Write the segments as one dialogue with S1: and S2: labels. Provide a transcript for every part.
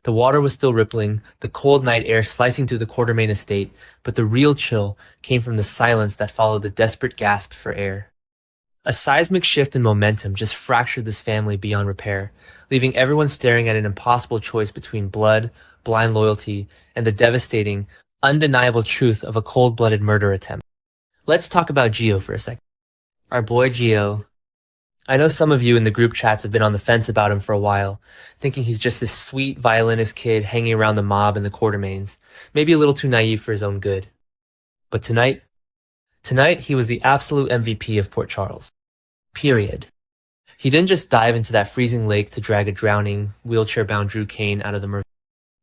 S1: The water was still rippling, the cold night air slicing through the Quartermain estate, but the real chill came from the silence that followed the desperate gasp for air. A seismic shift in momentum just fractured this family beyond repair, leaving everyone staring at an impossible choice between blood, blind loyalty, and the devastating, undeniable truth of a cold-blooded murder attempt. Let's talk about Gio for a second. Our boy Gio. I know some of you in the group chats have been on the fence about him for a while, thinking he's just this sweet violinist kid hanging around the mob and the Quartermains, maybe a little too naive for his own good. But tonight he was the absolute MVP of Port Charles. Period. He didn't just dive into that freezing lake to drag a drowning, wheelchair-bound Drew Kane out of the murky.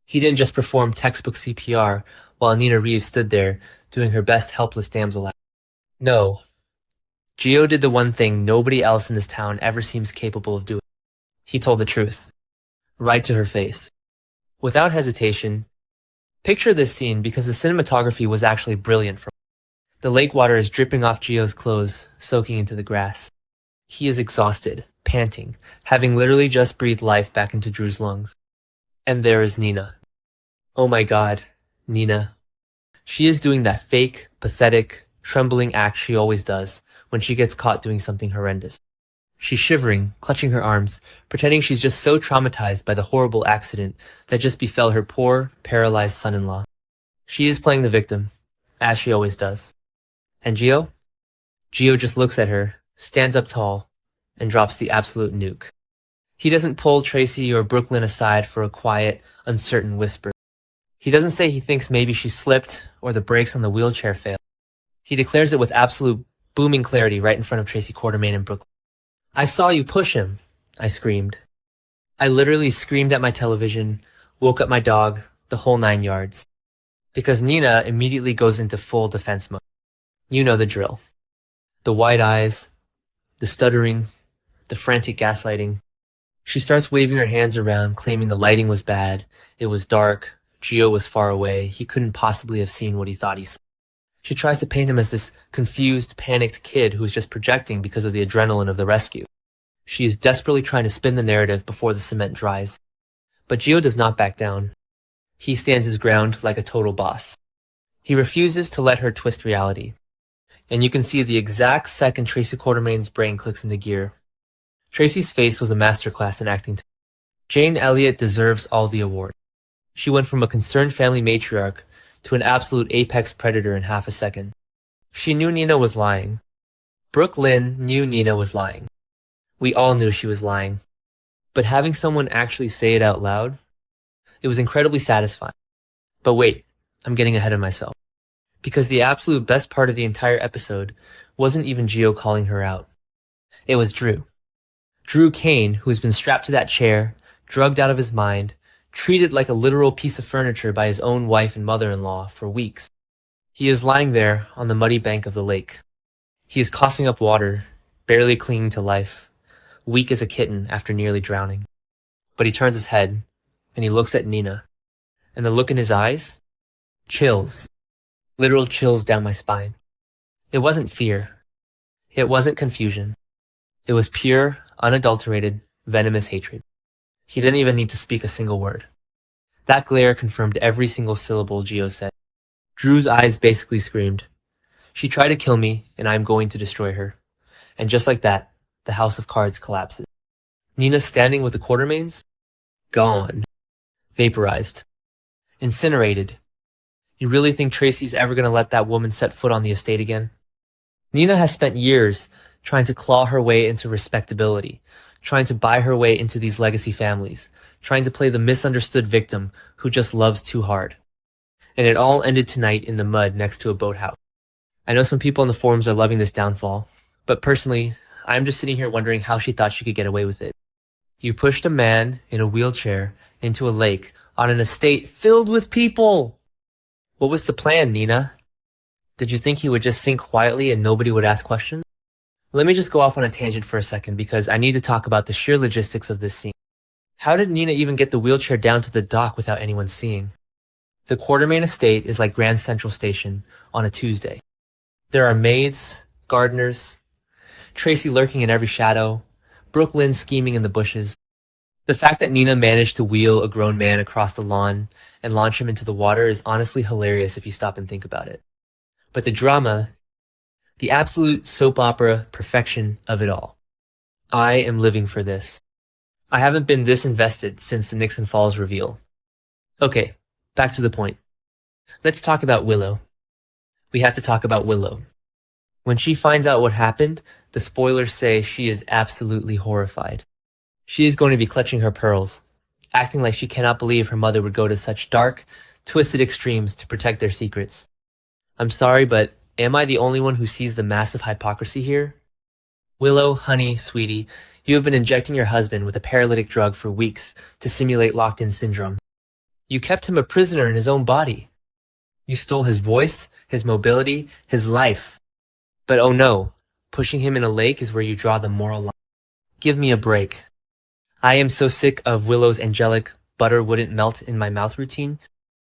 S1: He didn't just perform textbook CPR while Nina Reeves stood there doing her best helpless damsel act. No. Gio did the one thing nobody else in this town ever seems capable of doing. He told the truth. Right to her face. Without hesitation. Picture this scene because the cinematography was actually brilliant. The lake water is dripping off Gio's clothes, soaking into the grass. He is exhausted, panting, having literally just breathed life back into Drew's lungs. And there is Nina. Oh my god, Nina. She is doing that fake, pathetic, trembling act she always does when she gets caught doing something horrendous. She's shivering, clutching her arms, pretending she's just so traumatized by the horrible accident that just befell her poor, paralyzed son-in-law. She is playing the victim, as she always does. And Gio? Gio just looks at her, stands up tall, and drops the absolute nuke. He doesn't pull Tracy or Brooklyn aside for a quiet, uncertain whisper. He doesn't say he thinks maybe she slipped or the brakes on the wheelchair failed. He declares it with absolute booming clarity right in front of Tracy Quartermain and Brooklyn. I saw you push him, I screamed. I literally screamed at my television, woke up my dog, the whole 9 yards. Because Nina immediately goes into full defense mode. You know the drill. The wide eyes, the stuttering, the frantic gaslighting. She starts waving her hands around, claiming the lighting was bad, it was dark, Gio was far away, he couldn't possibly have seen what he thought he saw. She tries to paint him as this confused, panicked kid who is just projecting because of the adrenaline of the rescue. She is desperately trying to spin the narrative before the cement dries. But Gio does not back down. He stands his ground like a total boss. He refuses to let her twist reality. And you can see the exact second Tracy Quartermain's brain clicks into gear. Tracy's face was a masterclass in acting. Jane Elliott deserves all the awards. She went from a concerned family matriarch to an absolute apex predator in half a second. She knew Nina was lying. Brooke Lynn knew Nina was lying. We all knew she was lying. But having someone actually say it out loud, it was incredibly satisfying. But wait, I'm getting ahead of myself. Because the absolute best part of the entire episode wasn't even Gio calling her out. It was Drew. Drew Kane, who has been strapped to that chair, drugged out of his mind, treated like a literal piece of furniture by his own wife and mother-in-law for weeks. He is lying there on the muddy bank of the lake. He is coughing up water, barely clinging to life, weak as a kitten after nearly drowning. But he turns his head, and he looks at Nina. And the look in his eyes? Chills. Literal chills down my spine. It wasn't fear. It wasn't confusion. It was pure, unadulterated, venomous hatred. He didn't even need to speak a single word. That glare confirmed every single syllable Gio said. Drew's eyes basically screamed, "She tried to kill me, and I'm going to destroy her." And just like that, the house of cards collapses. Nina standing with the Quartermains? Gone. Vaporized. Incinerated. You really think Tracy's ever gonna let that woman set foot on the estate again? Nina has spent years trying to claw her way into respectability, trying to buy her way into these legacy families, trying to play the misunderstood victim who just loves too hard. And it all ended tonight in the mud next to a boathouse. I know some people on the forums are loving this downfall, but personally, I'm just sitting here wondering how she thought she could get away with it. You pushed a man in a wheelchair into a lake on an estate filled with people! What was the plan, Nina? Did you think he would just sink quietly and nobody would ask questions? Let me just go off on a tangent for a second because I need to talk about the sheer logistics of this scene. How did Nina even get the wheelchair down to the dock without anyone seeing? The Quartermain estate is like Grand Central Station on a Tuesday. There are maids, gardeners, Tracy lurking in every shadow, Brooke Lynn scheming in the bushes. The fact that Nina managed to wheel a grown man across the lawn and launch him into the water is honestly hilarious if you stop and think about it. But the drama, the absolute soap opera perfection of it all. I am living for this. I haven't been this invested since the Nixon Falls reveal. Okay, back to the point. Let's talk about Willow. We have to talk about Willow. When she finds out what happened, the spoilers say she is absolutely horrified. She is going to be clutching her pearls, acting like she cannot believe her mother would go to such dark, twisted extremes to protect their secrets. I'm sorry, but am I the only one who sees the massive hypocrisy here? Willow, honey, sweetie, you have been injecting your husband with a paralytic drug for weeks to simulate locked-in syndrome. You kept him a prisoner in his own body. You stole his voice, his mobility, his life. But oh no, pushing him in a lake is where you draw the moral line. Give me a break. I am so sick of Willow's angelic butter wouldn't melt in my mouth routine.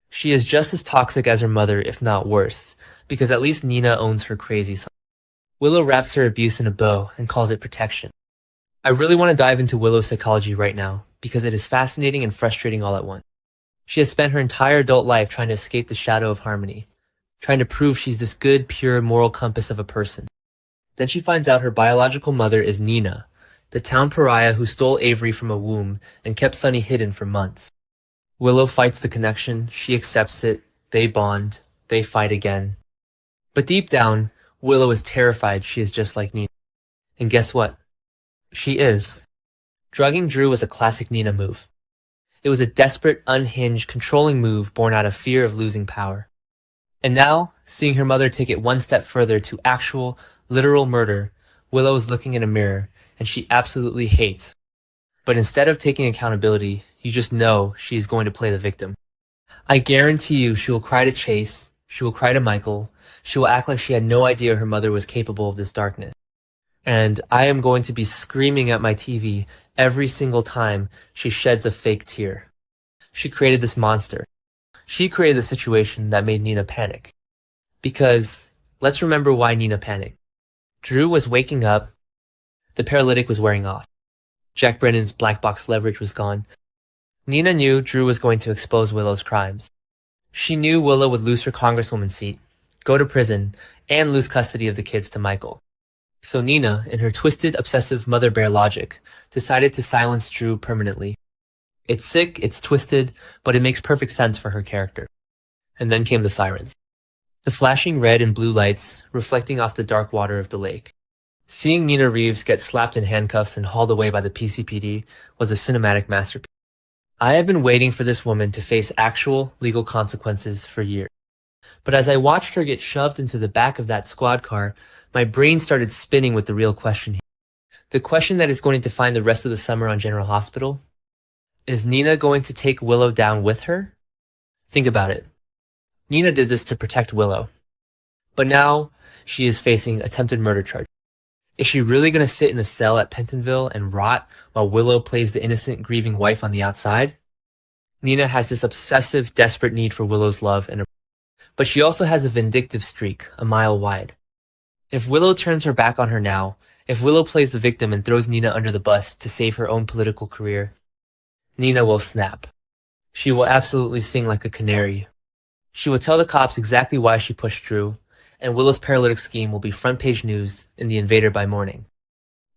S1: She is just as toxic as her mother, if not worse, because at least Nina owns her crazy side. Willow wraps her abuse in a bow and calls it protection. I really want to dive into Willow's psychology right now, because it is fascinating and frustrating all at once. She has spent her entire adult life trying to escape the shadow of Harmony, trying to prove she's this good, pure, moral compass of a person. Then she finds out her biological mother is Nina, the town pariah who stole Avery from a womb and kept Sunny hidden for months. Willow fights the connection, she accepts it, they bond, they fight again. But deep down, Willow is terrified she is just like Nina. And guess what? She is. Drugging Drew was a classic Nina move. It was a desperate, unhinged, controlling move born out of fear of losing power. And now, seeing her mother take it one step further to actual, literal murder, Willow is looking in a mirror, and she absolutely hates. But instead of taking accountability, you just know she is going to play the victim. I guarantee you she will cry to Chase, she will cry to Michael, she will act like she had no idea her mother was capable of this darkness. And I am going to be screaming at my TV every single time she sheds a fake tear. She created this monster. She created the situation that made Nina panic. Because, let's remember why Nina panicked. Drew was waking up, the paralytic was wearing off. Jack Brennan's black box leverage was gone. Nina knew Drew was going to expose Willow's crimes. She knew Willow would lose her congresswoman seat, go to prison, and lose custody of the kids to Michael. So Nina, in her twisted, obsessive mother bear logic, decided to silence Drew permanently. It's sick, it's twisted, but it makes perfect sense for her character. And then came the sirens. The flashing red and blue lights reflecting off the dark water of the lake. Seeing Nina Reeves get slapped in handcuffs and hauled away by the PCPD was a cinematic masterpiece. I have been waiting for this woman to face actual legal consequences for years. But as I watched her get shoved into the back of that squad car, my brain started spinning with the real question here. The question that is going to define the rest of the summer on General Hospital. Is Nina going to take Willow down with her? Think about it. Nina did this to protect Willow. But now, she is facing attempted murder charge. Is she really going to sit in a cell at Pentonville and rot while Willow plays the innocent, grieving wife on the outside? Nina has this obsessive, desperate need for Willow's love, but she also has a vindictive streak, a mile wide. If Willow turns her back on her now, if Willow plays the victim and throws Nina under the bus to save her own political career, Nina will snap. She will absolutely sing like a canary. She will tell the cops exactly why she pushed Drew, and Willow's paralytic scheme will be front-page news in The Invader by morning.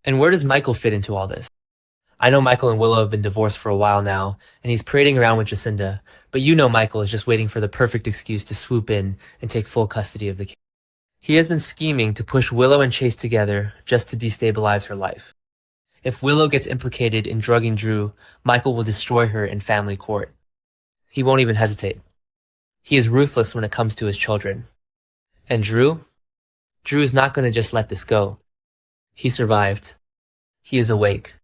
S1: And where does Michael fit into all this? I know Michael and Willow have been divorced for a while now, and he's parading around with Jacinda, but you know Michael is just waiting for the perfect excuse to swoop in and take full custody of the kid. He has been scheming to push Willow and Chase together just to destabilize her life. If Willow gets implicated in drugging Drew, Michael will destroy her in family court. He won't even hesitate. He is ruthless when it comes to his children. And Drew? Drew is not going to just let this go. He survived. He is awake.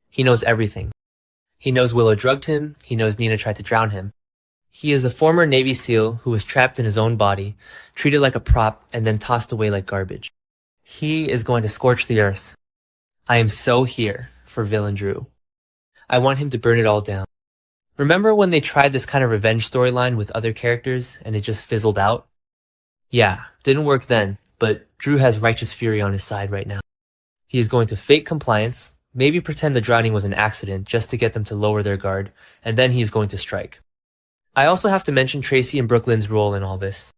S1: He knows everything. He knows Willow drugged him. He knows Nina tried to drown him. He is a former Navy SEAL who was trapped in his own body, treated like a prop, and then tossed away like garbage. He is going to scorch the earth. I am so here for Villain Drew. I want him to burn it all down. Remember when they tried this kind of revenge storyline with other characters and it just fizzled out? Yeah, didn't work then, but Drew has righteous fury on his side right now. He is going to fake compliance, Maybe pretend the drowning was an accident just to get them to lower their guard, and then he's going to strike. I also have to mention Tracy and Brooklyn's role in all this.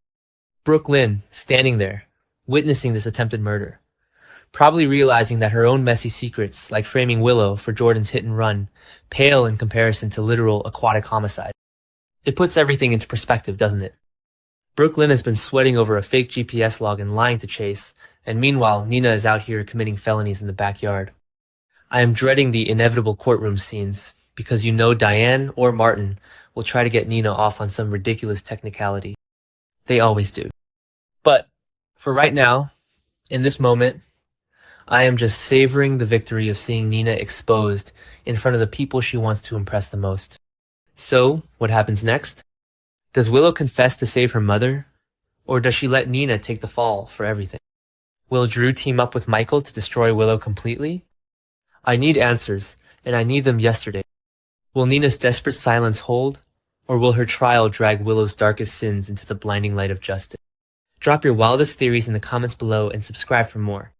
S1: Brooklyn, standing there, witnessing this attempted murder, probably realizing that her own messy secrets, like framing Willow for Jordan's hit and run, pale in comparison to literal aquatic homicide. It puts everything into perspective, doesn't it? Brooklyn has been sweating over a fake GPS log and lying to Chase, and meanwhile, Nina is out here committing felonies in the backyard. I am dreading the inevitable courtroom scenes, because you know Diane or Martin will try to get Nina off on some ridiculous technicality. They always do. But, for right now, in this moment, I am just savoring the victory of seeing Nina exposed in front of the people she wants to impress the most. So, what happens next? Does Willow confess to save her mother? Or does she let Nina take the fall for everything? Will Drew team up with Michael to destroy Willow completely? I need answers, and I need them yesterday. Will Nina's desperate silence hold? Or will her trial drag Willow's darkest sins into the blinding light of justice? Drop your wildest theories in the comments below and subscribe for more.